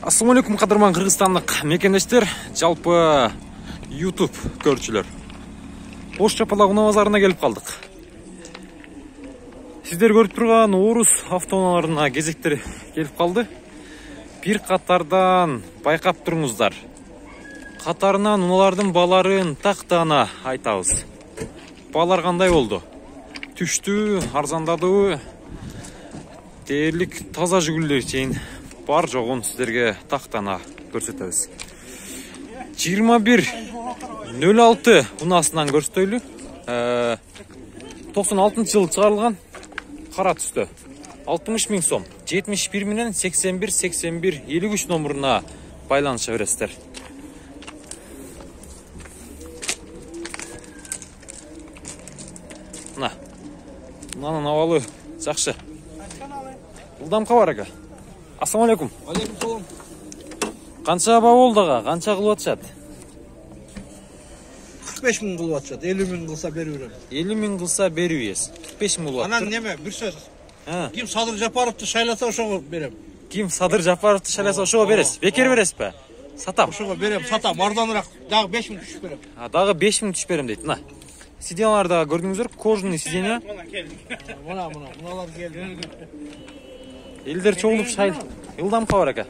Assalamu alaikum қадырман қырғызстандық мекендештер, жалпы YouTube көрчүлөр. Ош Чапалак унаа базарына келип калдык. Сиздер көрүп турган орус автоунааларына кезектер келип калды. Бир катардан байкап туруңуздар. Катарынан унаалардын бааларын тактана айтабыз. Баалар кандай болду? Түштү, арзандадыбы? Дээрлик таза жүгүлдөр чейин бар жоғын сіздерге тақтана көрсетеміз. 21.06 унасынан көрсөтөлү. 96 жыл чыгарылган кара түстө. 60 000 сом. 71 менен 81 53 номуруна байланыша бересиздер. Мына. Мынанын абалы жакшы. Ылдамка бар ака. Assalamu alaikum. Алейкум салам. Канча баа болду ага? Канча кылып атышат? 45 мың кылып атышат. 50 мың кылса берип берем. 50 000 кылса берип ийесиз. 45 000 болот. Анан неме, бир сөз. Ким Садыр Жапаровду шайласа ошого берем. Ким Садыр Жапаровду шайласа ошого бересиз? Бекер бересизби? Сатам. Ошого берем, сатам. Арзаныраак дагы 5 мың түшүп берем. Дагы 5 000 түшүп берем дейт. Мына. Сиденьяларда көрдүңүздөр, кожаный сиденья. Муналар келди. Элдер чогулуп шайл. Ылдамка бар ака.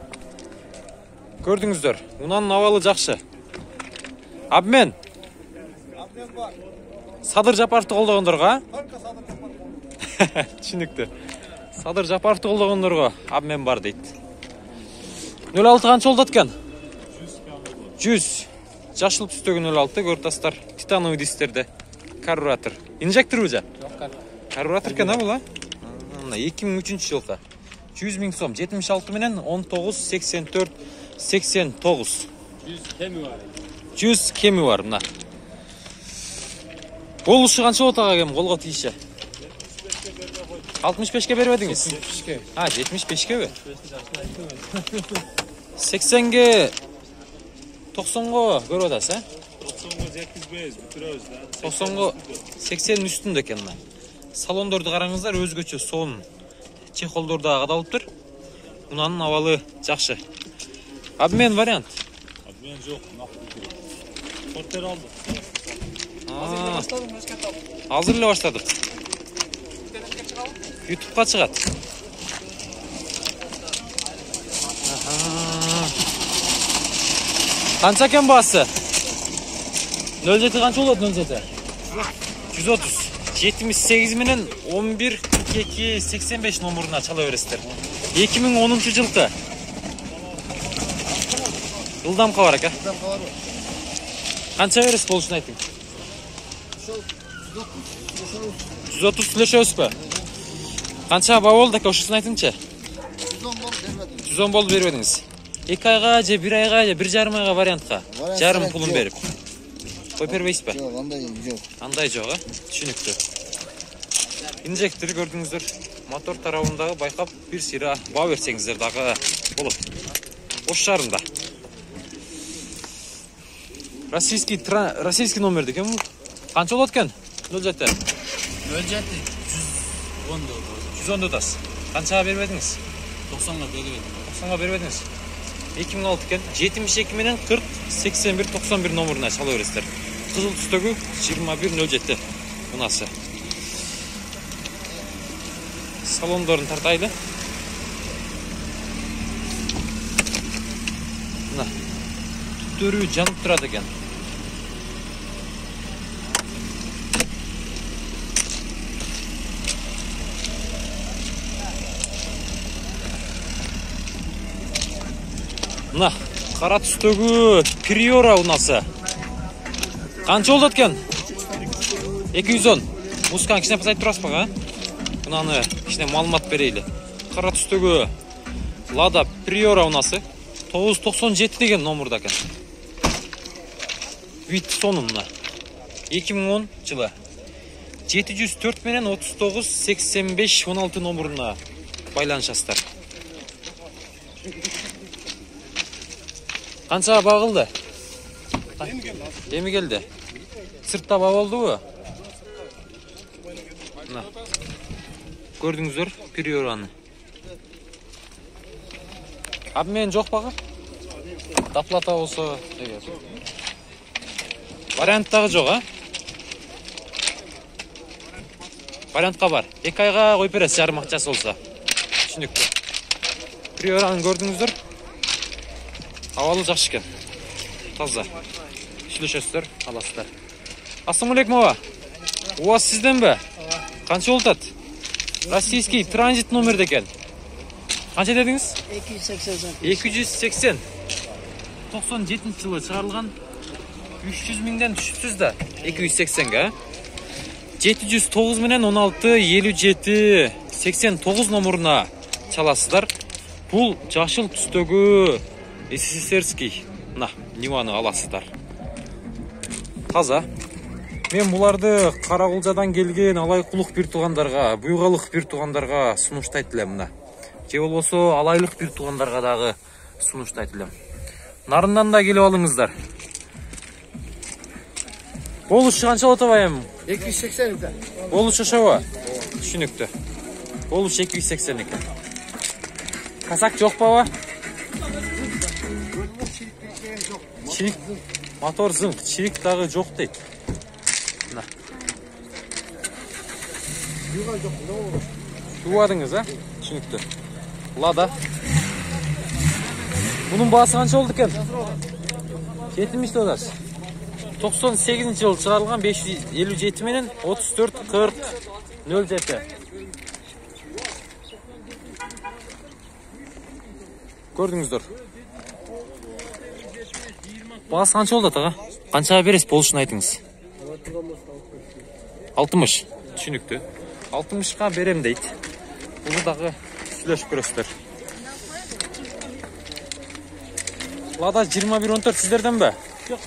Көрдүңүздөр, унанын абалы жакшы. Обмен. Обмен бар. Садыр Жапаровду колдогондорго, Только Садыр Жапаров. түшүнүктүү. Садыр Жапаровду колдогондорго обмен бар дейт. 06 канча болот экен? 100. Жашыл түстөгү 06 көртастар. Титановый дистерде. Карбюратор. Инжекторбу жа? Жок, Карбюратор экен, бул? Мына 2003 жылкы. 100 000 сом. 76 менен 19 84 89. 100 кеми бар. 100 кеми бар мына. Болушу канча болот ага кем колго тийиши? 65ке бербедиңиз? 75ке. 75ке? 80ге 90го көрүп атасыз, 90-га жеткизбейбиз, бүтүрөбүз да. 90го 80 үстүндө экен мына. Салондорду караңыздар, өзгөчө сон. Чехолдор да кадалыптыр. Унанын абалы жакшы. Обмен вариант. Обмен жок, накты. Портер алды. Азыр эле баштадык. YouTube'га чыгат. Канча экен баасы? 07 канча болот 07? 130. 78 менен 11 42 85 номуруна чала бересиздер. 2010 жылкы. Ылдамка бар ака. Канча бересиз болушун айтың? 130 сүйлөшөбүзбү? Канча баа болду ака, ошосун айтыңчы? 110 болду бербедиңиз. 2 айга же 1 айга же 1,5 айга вариантка. Жарым пулун берип. Кой бербейсизби? Жок, андай жок. Андай жок, түшүнүктүү. Инжектор көрдүңүздөр. Мотор тарабындагы байкап бир сыйра баа берсеңиздер дагы болот. Ош шаарында. Российский номер экен бул. Канча болот экен? 07. 07 110 атасыз. Канчага бербедиңиз? 90га бербедим. 90га бербедиңиз. 2006 экен. 72 менен 40 81 91 номуруна чала бересиздер. Кызыл түстөгү 2107 унасы. Салондорун тартайлы. Мына. Түттөрү жанып турат экен. Мына, кара түстөгү Приора унасы. Канча болот экен? 210. Мускан кичине пасайтып турасызбы, а? Мынаны кичине маалымат берейли. Кара түстөгү Lada Priora унасы 997 деген номурда экен. Вит сонун мына. 2010 жылы. 704 менен 39 85 16 номуруна байланышасыздар. Канча баа кылды? Эми келди. Сыртта баа болдубу? Мына. Көрдүңүздөр Приораны. Обмен жоқ баға? Доплата болса егер. Варианттағы жоқ, а? Вариантқа бар. 2 айға қойып бересіз жарым ақшасы болса. Түсінікті. Приораны көрдіңіздер. Авалы жақсы екен. Таза. Шлюшесіздер, аласыздар. Ассалаумалейкум ава. У вас сізден бе? Қанша олтады? Российский транзит номерде екен. Қанша дедіңіз? 280. 97 жылы шығарылған. 300 мыңдан түсіпсіз да. 280-ге. 709 менен 16 57 89 номерына çalasыздар. Бұл жашыл түстегі СССРский Ниваны аласыздар. Таза. Мен бұларды Қарақұлжадан келген алайқұлық бір туғандарға, бұйғалық бір туғандарға сұныштайтылым мына. Же болбосо алайлық бір туғандарға дағы сұныштайтылым. Нарындан да келіп алыңыздар. Болушы қанша отабайым? 280 екен. Болушы шаба? Түсінікті. Болушы 280 екен. Касак жоқ па? Чирик, мотор зыңқ, чирик дағы жоқ дейді. Туадыңыз, а? Түсінікті. Лада. Бұның басы қанша oldu екен? 70 додас. 98 жыл шығарылған 557 менен 34 40 07. Көрдіңіздер. Басы қанша oldu атаға? Қаншаға бересіз болушын айтыңыз? 60. Түсінікті. 60-қа берем дейді. Бұл дағы сүйлөшіп көресіздер. Лада 2114 сіздерден бе? Жоқ.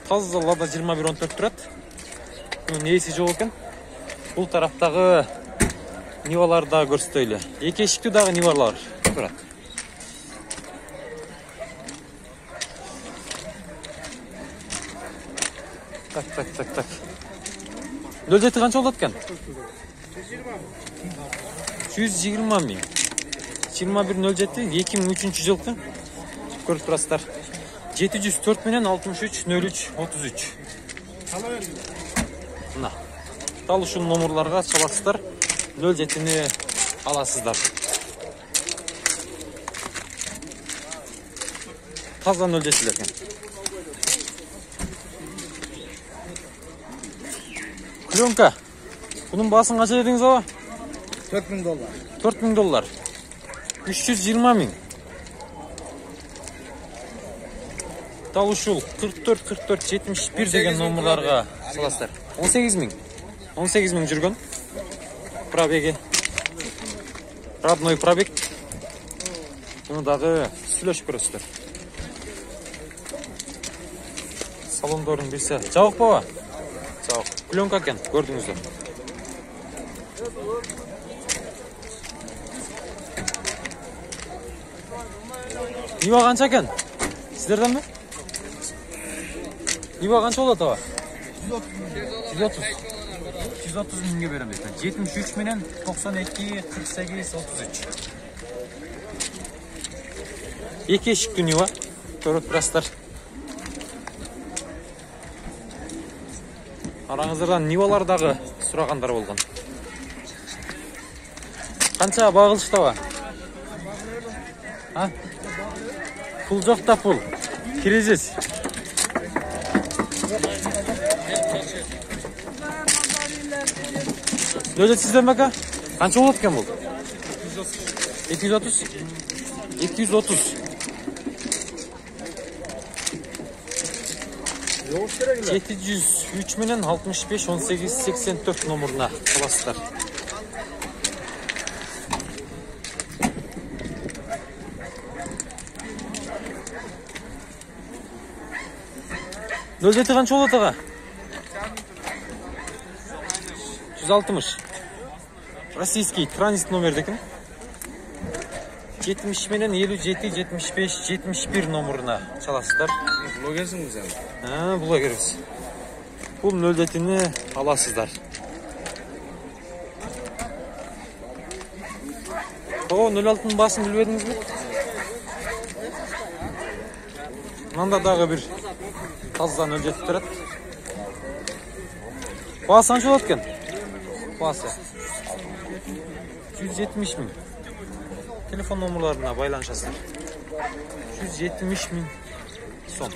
Таза Лада 2114 тұрады. Несі жоқ екен? Бұл тараптағы Ниваларды да көрсетейлі. Екі ешікті дағы Нивалар тұрады. Так. Нөлжеті қанша олады екен? 120 мың. 2107 2003 жылқы. Көріп тұрасыздар. 704 менен 63 03 33. Мына. Дал ушул номерларға çalасыздар. 07-ні аласыздар. Таза 07-лер екен. Пленка. Bunun basın kaça dediniz ama? $4000. $4000. 320 мың. Дал ушул 44 71 деген номерларға саласыздар. 18 мың. 18 мың жүрген. Пробеги. Родной пробег. Bunu дағы сүйлөшүп көрөсүздөр. Салондордун бирсе. Жабык баба? Жабык. Пленка екен, көрдүңүздөр. Нива қанша екен? Сіздерден бе? Нива қанша болады аба? 130 мыңға берем дейді. 73 менен 92 48 33. Екі ешікті Нива. Көріп тұрасыздар. Араңыздардан Нивалардағы сұрағандар болған. Қанша бағылышта ба? Пул жоқ та пул. Кирезес. Нөлет сізден бәка? Қанша болады екен бұл? 230. 230. 703 менен 65 18 84 номерына қаласыздар. Нөлжеті қанша болады аға? 160. Российский транзит номерді екен. 70 менен 57 75 71 номерына çalасыздар. Блогерсіңіз әм? Блогерсіз. Бұл нөлдетіні аласыздар. О, 06'nın басын білбедіңіз бе? Мында дағы бір таздан 07 тұрады. Басы қанша болады екен? Басы 170 000. Telefon номерларына байланышасыздар. 170 000 сом.